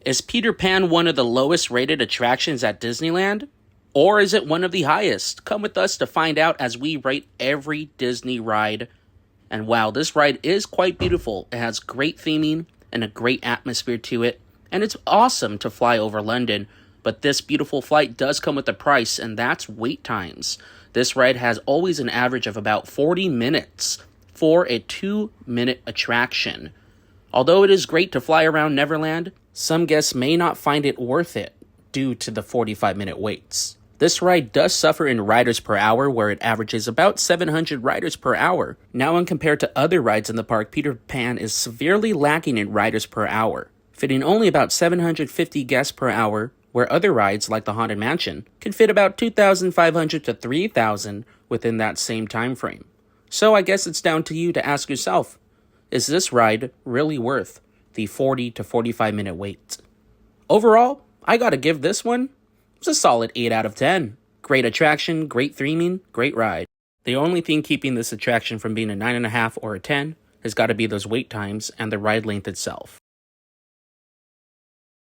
Is Peter Pan one of the lowest rated attractions at Disneyland? Or is it one of the highest? Come with us to find out as we rate every Disney ride. And wow, this ride is quite beautiful. It has great theming and a great atmosphere to it. And it's awesome to fly over London. But this beautiful flight does come with a price, and that's wait times. This ride has always an average of about 40 minutes for a 2-minute attraction. Although it is great to fly around Neverland, some guests may not find it worth it due to the 45-minute waits. This ride does suffer in riders per hour, where it averages about 700 riders per hour. Now, when compared to other rides in the park, Peter Pan is severely lacking in riders per hour, fitting only about 750 guests per hour, where other rides like the Haunted Mansion can fit about 2,500 to 3,000 within that same time frame. So I guess it's down to you to ask yourself, is this ride really worth the 40 to 45 minute wait? Overall, I gotta give this one a solid 8 out of 10. Great attraction, great theming, great ride. The only thing keeping this attraction from being a 9.5 or a 10 has got to be those wait times and the ride length itself.